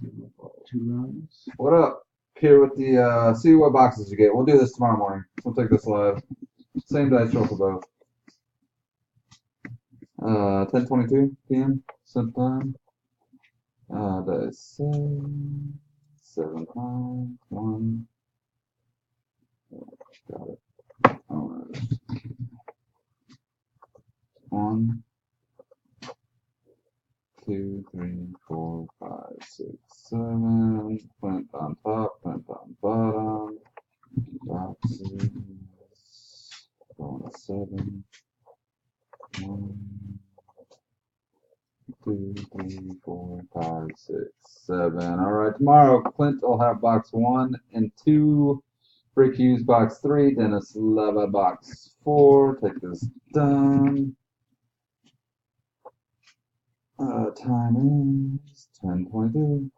2 rounds. What up? Here with the see what boxes you get. We'll do this tomorrow morning. We'll take this live. Same dice roll for both. 10:22 p.m. Central Time. Dice 7 times 1. Got it. Alright. 1, 2, 3, 4, 5, 6, 7. Flint on top, flint on bottom. Boxes. Going to 7. 1, 2, 3, 4, 5, 6, 7. Alright, tomorrow Clint will have box 1 and 2. Rick Hughes box 3. Dennis Leva box 4. Take this done. Time is 10:22.